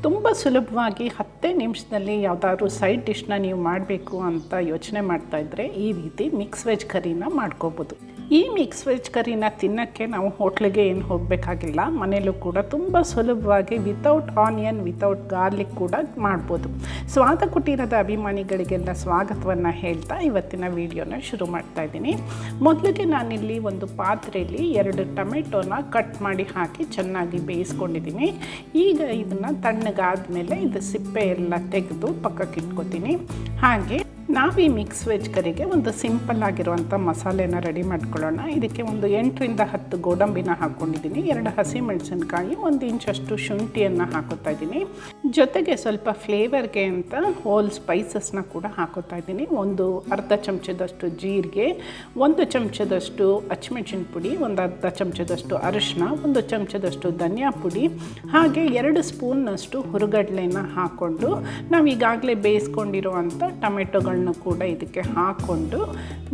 ತುಂಬ ಸುಲಭವಾಗಿ 10 ನಿಮಿಷದಲ್ಲಿ ಯಾವುದಾದ್ರೂ ಸೈಡ್ ಡಿಶ್ನ ನೀವು ಮಾಡಬೇಕು ಅಂತ ಯೋಚನೆ ಮಾಡ್ತಾಯಿದ್ರೆ ಈ ರೀತಿ ಮಿಕ್ಸ್ ವೆಜ್ ಕರಿನ ಮಾಡ್ಕೋಬೋದು. ಈ ಮಿಕ್ಸ್ ವೆಜ್ ಕರಿನ ತಿನ್ನೋಕ್ಕೆ ನಾವು ಹೋಟ್ಲಿಗೆ ಏನು ಹೋಗಬೇಕಾಗಿಲ್ಲ, ಮನೆಯಲ್ಲೂ ಕೂಡ ತುಂಬ ಸುಲಭವಾಗಿ ವಿತೌಟ್ ಆನಿಯನ್ ವಿತೌಟ್ ಗಾರ್ಲಿಕ್ ಕೂಡ ಮಾಡ್ಬೋದು. ಸ್ವಾದ ಕುಟೀರದ ಅಭಿಮಾನಿಗಳಿಗೆಲ್ಲ ಸ್ವಾಗತವನ್ನು ಹೇಳ್ತಾ ಇವತ್ತಿನ ವಿಡಿಯೋನ ಶುರು ಮಾಡ್ತಾ ಇದ್ದೀನಿ. ಮೊದಲಿಗೆ ನಾನಿಲ್ಲಿ ಒಂದು ಪಾತ್ರೆಯಲ್ಲಿ 2 ಟೊಮೆಟೊನ ಕಟ್ ಮಾಡಿ ಹಾಕಿ ಚೆನ್ನಾಗಿ ಬೇಯಿಸ್ಕೊಂಡಿದ್ದೀನಿ. ಈಗ ಇದನ್ನು ತಣ್ಣಗಾದ್ಮೇಲೆ ಇದು ಸಿಪ್ಪೆ ಎಲ್ಲ ತೆಗೆದು ಪಕ್ಕಕ್ಕೆ ಇಟ್ಕೊತೀನಿ. ಹಾಗೆ ನಾವು ಈ ಮಿಕ್ಸ್ ವೆಜ್ ಕರಿಗೆ ಒಂದು ಸಿಂಪಲ್ ಆಗಿರುವಂಥ ಮಸಾಲೆನ ರೆಡಿ ಮಾಡ್ಕೊಳ್ಳೋಣ. ಇದಕ್ಕೆ ಒಂದು 8 ರಿಂದ 10 ಗೋಡಂಬಿನ ಹಾಕ್ಕೊಂಡಿದ್ದೀನಿ, 2 ಹಸಿಮೆಣಸಿನ್ಕಾಯಿ, 1 ಇಂಚಷ್ಟು ಶುಂಠಿಯನ್ನು ಹಾಕೋತಾ ಇದ್ದೀನಿ. ಜೊತೆಗೆ ಸ್ವಲ್ಪ ಫ್ಲೇವರ್ಗೆ ಅಂತ ಹೋಲ್ ಸ್ಪೈಸಸ್ನ ಕೂಡ ಹಾಕೋತಾ ಇದ್ದೀನಿ. ಒಂದು ಅರ್ಧ ಚಮಚದಷ್ಟು ಜೀರಿಗೆ, 1 ಚಮಚದಷ್ಟು ಅಚ್ಚಮೆಣಸಿನ ಪುಡಿ, ಒಂದು ಅರ್ಧ ಚಮಚದಷ್ಟು ಅರಿಶಿನ, 1 ಚಮಚದಷ್ಟು ಧನಿಯಾ ಪುಡಿ, ಹಾಗೆ 2 ಸ್ಪೂನ್ನಷ್ಟು ಹುರುಗಡ್ಲೆನ ಹಾಕ್ಕೊಂಡು ನಾವು ಈಗಾಗಲೇ ಬೇಯಿಸ್ಕೊಂಡಿರುವಂಥ ಟೊಮೆಟೊಗಳನ್ನ ಕೂಡ ಇದಕ್ಕೆ ಹಾಕ್ಕೊಂಡು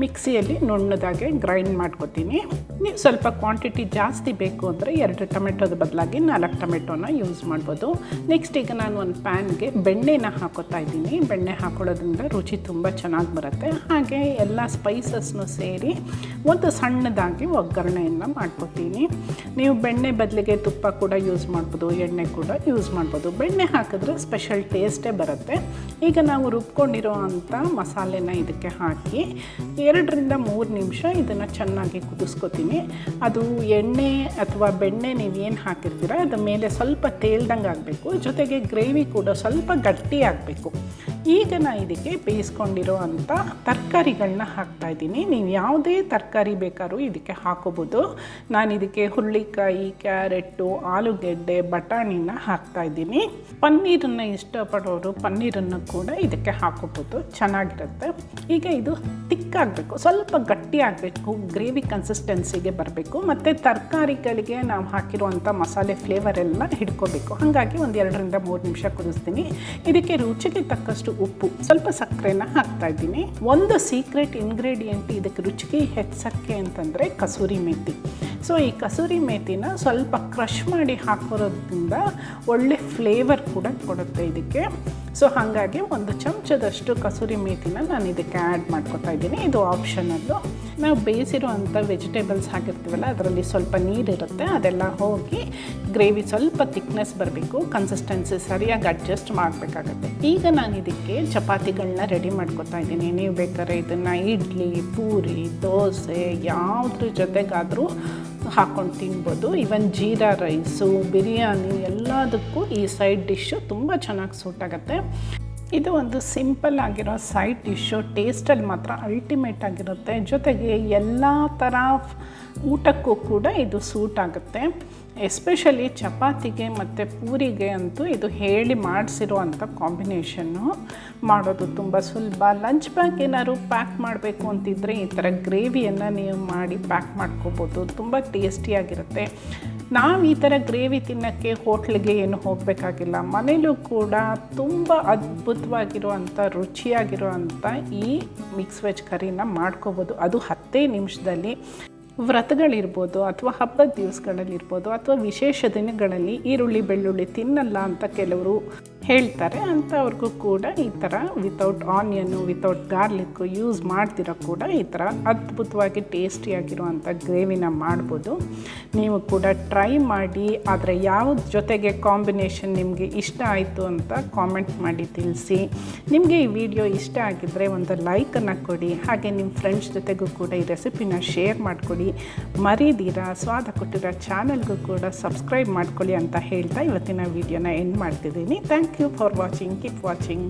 ಮಿಕ್ಸಿಯಲ್ಲಿ ನುಣ್ಣದಾಗೆ ಗ್ರೈಂಡ್ ಮಾಡ್ಕೊತೀನಿ. ನೀವು ಸ್ವಲ್ಪ ಕ್ವಾಂಟಿಟಿ ಜಾಸ್ತಿ ಬೇಕು ಅಂದರೆ 2 ಟೊಮೆಟೊದ ಬದಲಾಗಿ 4 ಟೊಮೆಟೊನ ಯೂಸ್ ಮಾಡ್ಬೋದು. ನೆಕ್ಸ್ಟ್ ಈಗ ನಾನು ಒಂದು ಪ್ಯಾನ್ಗೆ ಬೆಣ್ಣೆನ ಹಾಕೋತಾ ಇದ್ದೀನಿ. ಬೆಣ್ಣೆ ಹಾಕೊಳ್ಳೋದ್ರಿಂದ ರುಚಿ ತುಂಬ ಚೆನ್ನಾಗಿ ಬರುತ್ತೆ. ಹಾಗೆ ಎಲ್ಲ ಸ್ಪೈಸಸ್ನು ಸೇರಿ ಒಂದು ಸಣ್ಣದಾಗಿ ಒಗ್ಗರಣೆಯನ್ನು ಮಾಡ್ಕೊತೀನಿ. ನೀವು ಬೆಣ್ಣೆ ಬದಲಿಗೆ ತುಪ್ಪ ಕೂಡ ಯೂಸ್ ಮಾಡ್ಬೋದು, ಎಣ್ಣೆ ಕೂಡ ಯೂಸ್ ಮಾಡ್ಬೋದು. ಬೆಣ್ಣೆ ಹಾಕಿದ್ರೆ ಸ್ಪೆಷಲ್ ಟೇಸ್ಟೇ ಬರುತ್ತೆ. ಈಗ ನಾವು ರುಬ್ಕೊಂಡಿರೋ ಅಂಥ ಮಸಾಲೆನ ಇದಕ್ಕೆ ಹಾಕಿ 2 ರಿಂದ 3 ನಿಮಿಷ ಇದನ್ನು ಚೆನ್ನಾಗಿ ಕುದಿಸ್ಕೊತೀನಿ. ಅದು ಎಣ್ಣೆ ಅಥವಾ ಬೆಣ್ಣೆ ನೀವೇನು ಹಾಕಿರ್ತೀರ ಅದ್ರ ಮೇಲೆ ಸ್ವಲ್ಪ ತೇಲ್ದಂಗೆ ಆಗಬೇಕು. ಜೊತೆಗೆ ಗ್ರೇವಿ ಕೂಡ ಸ್ವಲ್ಪ ಗಟ್ಟಿ ಆಗಬೇಕು. ಈಗ ನಾನು ಇದಕ್ಕೆ ಬೇಯಿಸ್ಕೊಂಡಿರೋ ಅಂಥ ತರಕಾರಿಗಳನ್ನ ಹಾಕ್ತಾಯಿದ್ದೀನಿ. ನೀವು ಯಾವುದೇ ತರಕಾರಿ ಬೇಕಾದ್ರೂ ಇದಕ್ಕೆ ಹಾಕೋಬೋದು. ನಾನು ಇದಕ್ಕೆ ಹುರುಳಿಕಾಯಿ, ಕ್ಯಾರೆಟು, ಆಲೂಗೆಡ್ಡೆ, ಬಟಾಣಿನ ಹಾಕ್ತಾಯಿದ್ದೀನಿ. ಪನ್ನೀರನ್ನು ಇಷ್ಟಪಡೋರು ಪನ್ನೀರನ್ನು ಕೂಡ ಇದಕ್ಕೆ ಹಾಕೋಬೋದು, ಚೆನ್ನಾಗಿರುತ್ತೆ. ಈಗ ಇದು ತಿಕ್ಕಾಗಬೇಕು, ಸ್ವಲ್ಪ ಗಟ್ಟಿ ಆಗಬೇಕು, ಗ್ರೇವಿ ಕನ್ಸಿಸ್ಟೆನ್ಸಿಗೆ ಬರಬೇಕು. ಮತ್ತು ತರಕಾರಿಗಳಿಗೆ ನಾವು ಹಾಕಿರುವಂಥ ಮಸಾಲೆ ಫ್ಲೇವರ್ ಎಲ್ಲ ಹಿಡ್ಕೋಬೇಕು. ಹಾಗಾಗಿ ಒಂದು 2 ರಿಂದ 3 ನಿಮಿಷ ಕುದಿಸ್ತೀನಿ. ಇದಕ್ಕೆ ರುಚಿಗೆ ತಕ್ಕಷ್ಟು ಉಪ್ಪು, ಸ್ವಲ್ಪ ಸಕ್ಕರೆನ ಹಾಕ್ತಾ ಇದ್ದೀನಿ. ಒಂದು ಸೀಕ್ರೆಟ್ ಇಂಗ್ರೀಡಿಯೆಂಟ್ ಇದಕ್ಕೆ ರುಚಿಗೆ ಹೆಚ್ಚಕ್ಕೆ ಅಂತಂದರೆ ಕಸೂರಿ ಮೇಥಿ. ಸೊ ಈ ಕಸೂರಿ ಮೇಥಿನ ಸ್ವಲ್ಪ ಕ್ರಷ್ ಮಾಡಿ ಹಾಕೋದ್ರಿಂದ ಒಳ್ಳೆ ಫ್ಲೇವರ್ ಕೂಡ ಕೊಡುತ್ತೆ ಇದಕ್ಕೆ. ಸೊ ಹಾಗಾಗಿ 1 ಚಮಚದಷ್ಟು ಕಸೂರಿ ಮೇಥಿನ ನಾನು ಇದಕ್ಕೆ ಆ್ಯಡ್ ಮಾಡ್ಕೊತಾ ಇದ್ದೀನಿ. ಇದು ಆಪ್ಷನಲ್ಲು. ನಾವು ಬೇಯಿಸಿರುವಂಥ ವೆಜಿಟೇಬಲ್ಸ್ ಹಾಕಿರ್ತೀವಲ್ಲ ಅದರಲ್ಲಿ ಸ್ವಲ್ಪ ನೀರಿರುತ್ತೆ, ಅದೆಲ್ಲ ಹೋಗಿ ಗ್ರೇವಿ ಸ್ವಲ್ಪ ತಿಕ್ನೆಸ್ ಬರಬೇಕು, ಕನ್ಸಿಸ್ಟೆನ್ಸಿ ಸರಿಯಾಗಿ ಅಡ್ಜಸ್ಟ್ ಮಾಡಬೇಕಾಗತ್ತೆ. ಈಗ ನಾನು ಇದಕ್ಕೆ ಚಪಾತಿಗಳನ್ನ ರೆಡಿ ಮಾಡ್ಕೊತಾ ಇದ್ದೀನಿ. ನೀವು ಬೇಕಾದ್ರೆ ಇದನ್ನು ಇಡ್ಲಿ, ಪೂರಿ, ದೋಸೆ ಯಾವುದ್ರ ಜೊತೆಗಾದರೂ ಹಾಕ್ಕೊಂಡು ತಿನ್ಬೋದು. ಈವನ್ ಜೀರಾ ರೈಸು, ಬಿರಿಯಾನಿ ಎಲ್ಲದಕ್ಕೂ ಈ ಸೈಡ್ ಡಿಶ್ಶು ತುಂಬ ಚೆನ್ನಾಗಿ ಸೂಟ್ ಆಗುತ್ತೆ. ಇದು ಒಂದು ಸಿಂಪಲ್ ಆಗಿರೋ ಸೈಡ್ ಡಿಶ್ಶು, ಟೇಸ್ಟಲ್ಲಿ ಮಾತ್ರ ಅಲ್ಟಿಮೇಟ್ ಆಗಿರುತ್ತೆ. ಜೊತೆಗೆ ಎಲ್ಲ ಥರ ಊಟಕ್ಕೂ ಕೂಡ ಇದು ಸೂಟ್ ಆಗುತ್ತೆ. ಎಸ್ಪೆಷಲಿ ಚಪಾತಿಗೆ ಮತ್ತು ಪೂರಿಗೆ ಅಂತೂ ಇದು ಹೇಳಿ ಮಾಡಿಸಿರೋ ಅಂಥ ಕಾಂಬಿನೇಷನ್ನು ಮಾಡೋದು ತುಂಬ ಸುಲಭ. ಲಂಚ್ ಬ್ಯಾಗ್ ಏನಾದ್ರು ಪ್ಯಾಕ್ ಮಾಡಬೇಕು ಅಂತಿದ್ದರೆ ಈ ಥರ ಗ್ರೇವಿಯನ್ನು ನೀವು ಮಾಡಿ ಪ್ಯಾಕ್ ಮಾಡ್ಕೋಬೋದು, ತುಂಬ ಟೇಸ್ಟಿಯಾಗಿರುತ್ತೆ. ನಾವು ಈ ಥರ ಗ್ರೇವಿ ತಿನ್ನೋಕ್ಕೆ ಹೋಟ್ಲಿಗೆ ಏನು ಹೋಗಬೇಕಾಗಿಲ್ಲ, ಮನೇಲೂ ಕೂಡ ತುಂಬ ಅದ್ಭುತವಾಗಿರುವಂಥ ರುಚಿಯಾಗಿರುವಂಥ ಈ ಮಿಕ್ಸ್ ವೆಜ್ ಕರಿನ ಮಾಡ್ಕೋಬೋದು. ಅದು 10 ನಿಮಿಷದಲ್ಲಿ. ವ್ರತಗಳಿರ್ಬೋದು ಅಥವಾ ಹಬ್ಬದ ದಿವಸಗಳಲ್ಲಿರ್ಬೋದು ಅಥವಾ ವಿಶೇಷ ದಿನಗಳಲ್ಲಿ ಈರುಳ್ಳಿ ಬೆಳ್ಳುಳ್ಳಿ ತಿನ್ನಲ್ಲ ಅಂತ ಕೆಲವರು ಹೇಳ್ತಾರೆ, ಅಂಥವ್ರಿಗೂ ಕೂಡ ಈ ಥರ without onion without garlic use ಮಾಡ್ತಿರೋ ಕೂಡ ಈ ಥರ ಅದ್ಭುತವಾಗಿ ಟೇಸ್ಟಿಯಾಗಿರುವಂಥ ಗ್ರೇವಿನ ಮಾಡ್ಬೋದು. ನೀವು ಕೂಡ ಟ್ರೈ ಮಾಡಿ. ಆದರೆ ಯಾವ್ದು ಜೊತೆಗೆ ಕಾಂಬಿನೇಷನ್ ನಿಮಗೆ ಇಷ್ಟ ಆಯಿತು ಅಂತ ಕಾಮೆಂಟ್ ಮಾಡಿ ತಿಳಿಸಿ. ನಿಮಗೆ ಈ ವಿಡಿಯೋ ಇಷ್ಟ ಆಗಿದ್ದರೆ ಒಂದು ಲೈಕನ್ನು ಕೊಡಿ. ಹಾಗೆ ನಿಮ್ಮ ಫ್ರೆಂಡ್ಸ್ ಜೊತೆಗೂ ಕೂಡ ಈ ರೆಸಿಪಿನ ಶೇರ್ ಮಾಡಿಕೊಡಿ. ಮರೀದಿರಾ ಸ್ವಾದ ಕುಟೀರ ಚಾನಲ್ಗೂ ಕೂಡ ಸಬ್ಸ್ಕ್ರೈಬ್ ಮಾಡ್ಕೊಳ್ಳಿ ಅಂತ ಹೇಳ್ತಾ ಇವತ್ತಿನ ವಿಡಿಯೋನ ಎಂಡ್ ಮಾಡ್ತಿದ್ದೀನಿ. Thank you for watching. Keep watching.